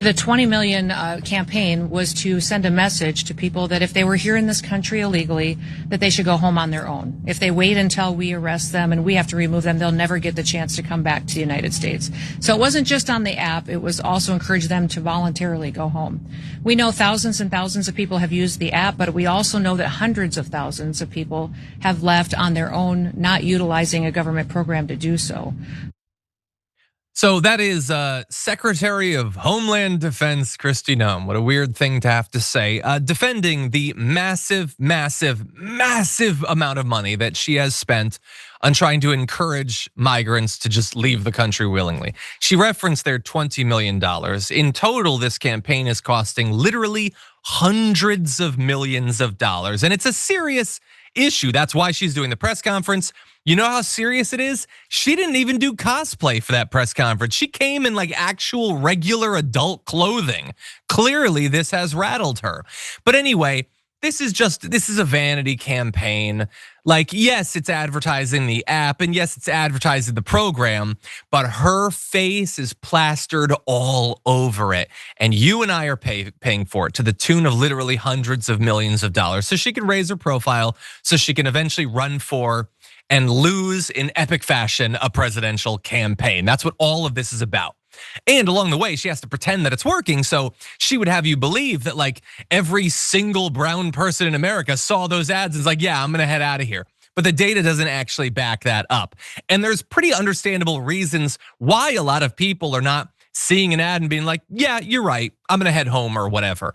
The 20 million campaign was to send a message to people that if they were here in this country illegally, that they should go home on their own. If they wait until we arrest them and we have to remove them, they'll never get the chance to come back to the United States. So it wasn't just on the app, it was also encourage them to voluntarily go home. We know thousands and thousands of people have used the app, but we also know that hundreds of thousands of people have left on their own, not utilizing a government program to do so. So that is Secretary of Homeland Defense Kristi Noem. What a weird thing to have to say. Defending the massive, massive, massive amount of money that she has spent on trying to encourage migrants to just leave the country willingly. She referenced their $20 million. In total, this campaign is costing literally hundreds of millions of dollars. And it's a serious issue. That's why she's doing the press conference. You know how serious it is? She didn't even do cosplay for that press conference. She came in like actual regular adult clothing. Clearly, this has rattled her. But anyway, this is a vanity campaign. Like, yes, it's advertising the app, and yes, it's advertising the program, but her face is plastered all over it. And you and I are paying for it to the tune of literally hundreds of millions of dollars. So she can raise her profile, so she can eventually run for and lose in epic fashion a presidential campaign. That's what all of this is about. And along the way, she has to pretend that it's working. So she would have you believe that like every single brown person in America saw those ads and is like, yeah, I'm gonna head out of here. But the data doesn't actually back that up. And there's pretty understandable reasons why a lot of people are not seeing an ad and being like, yeah, you're right, I'm gonna head home or whatever.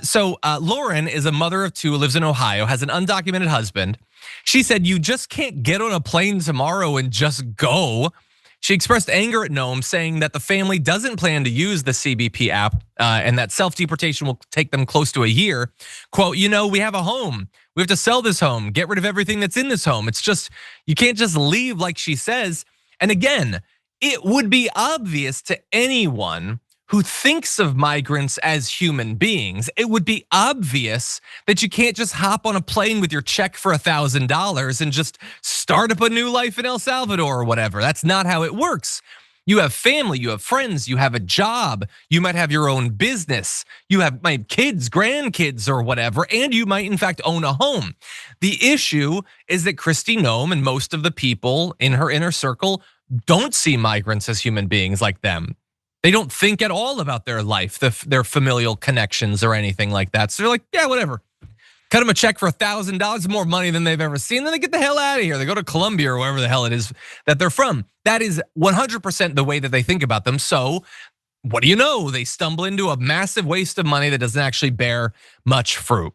So Lauren is a mother of two, lives in Ohio, has an undocumented husband. She said, you just can't get on a plane tomorrow and just go. She expressed anger at Noem, saying that the family doesn't plan to use the CBP app and that self-deportation will take them close to a year. Quote, we have a home. We have to sell this home, get rid of everything that's in this home. It's just, you can't just leave like she says. And again, it would be obvious to anyone who thinks of migrants as human beings. It would be obvious that you can't just hop on a plane with your check for $1,000 and just start up a new life in El Salvador or whatever. That's not how it works. You have family, you have friends, you have a job, you might have your own business, you have kids, grandkids or whatever, and you might in fact own a home. The issue is that Kristi Noem and most of the people in her inner circle don't see migrants as human beings like them. They don't think at all about their life, their familial connections or anything like that. So they're like, yeah, whatever. Cut them a check for $1,000, more money than they've ever seen. Then they get the hell out of here. They go to Colombia or wherever the hell it is that they're from. That is 100% the way that they think about them. So what do you know? They stumble into a massive waste of money that doesn't actually bear much fruit.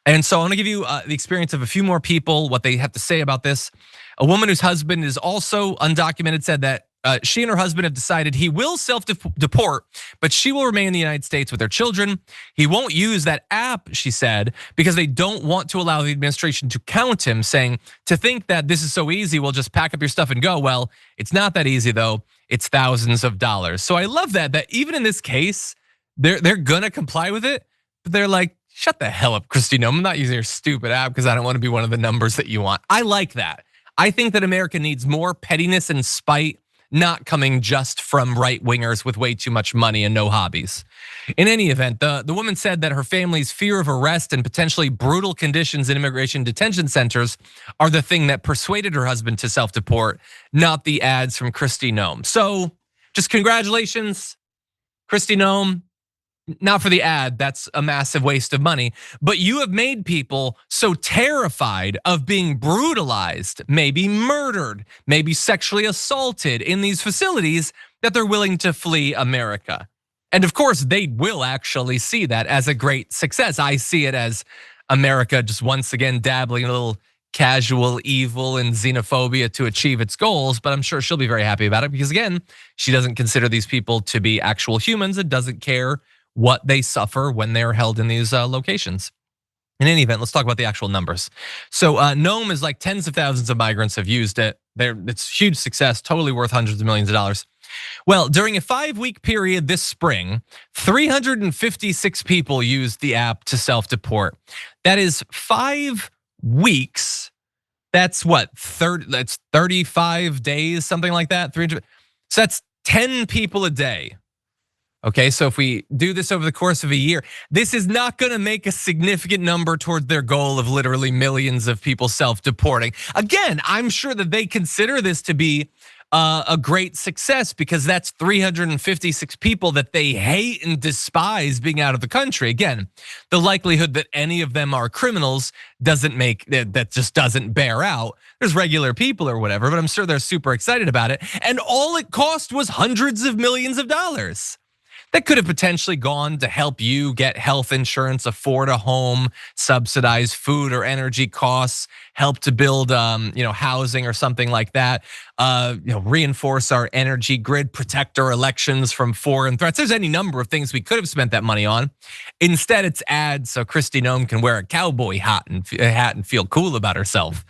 And so I want to give you the experience of a few more people, what they have to say about this. A woman whose husband is also undocumented said that she and her husband have decided he will self-deport, but she will remain in the United States with their children. He won't use that app, she said, because they don't want to allow the administration to count him, saying to think that this is so easy, we'll just pack up your stuff and go. Well, it's not that easy though. It's thousands of dollars. So I love that even in this case, they're gonna comply with it, but they're like, shut the hell up, Kristi Noem. I'm not using your stupid app because I don't want to be one of the numbers that you want. I like that. I think that America needs more pettiness and spite, not coming just from right wingers with way too much money and no hobbies. In any event, the woman said that her family's fear of arrest and potentially brutal conditions in immigration detention centers are the thing that persuaded her husband to self-deport, not the ads from Kristi Noem. So just congratulations, Kristi Noem. Not for the ad, that's a massive waste of money, but you have made people so terrified of being brutalized, maybe murdered, maybe sexually assaulted in these facilities that they're willing to flee America. And of course, they will actually see that as a great success. I see it as America just once again dabbling in a little casual evil and xenophobia to achieve its goals, but I'm sure she'll be very happy about it because again, she doesn't consider these people to be actual humans and doesn't care what they suffer when they're held in these locations. In any event, let's talk about the actual numbers. So Noem is like tens of thousands of migrants have used it. It's a huge success, totally worth hundreds of millions of dollars. Well, during a 5-week period this spring, 356 people used the app to self-deport. That is 5 weeks. That's what, that's 35 days, something like that. 300. So that's 10 people a day. Okay, so if we do this over the course of a year, this is not gonna make a significant number toward their goal of literally millions of people self-deporting. Again, I'm sure that they consider this to be a great success because that's 356 people that they hate and despise being out of the country. Again, the likelihood that any of them are criminals doesn't make that just doesn't bear out. There's regular people or whatever, but I'm sure they're super excited about it. And all it cost was hundreds of millions of dollars that could have potentially gone to help you get health insurance, afford a home, subsidize food or energy costs, help to build housing or something like that, reinforce our energy grid, protect our elections from foreign threats. There's any number of things we could have spent that money on. Instead, it's ads so Christy Gnome can wear a cowboy hat and feel cool about herself.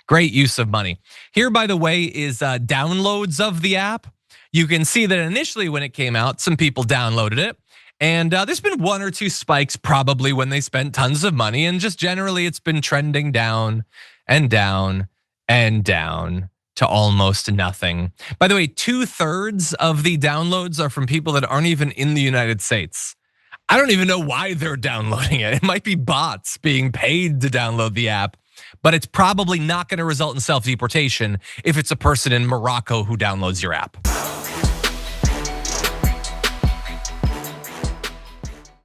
Great use of money. Here, by the way, is downloads of the app. You can see that initially when it came out, some people downloaded it. And there's been one or two spikes probably when they spent tons of money. And just generally it's been trending down and down and down to almost nothing. By the way, 2/3 of the downloads are from people that aren't even in the United States. I don't even know why they're downloading it. It might be bots being paid to download the app. But it's probably not gonna result in self-deportation if it's a person in Morocco who downloads your app.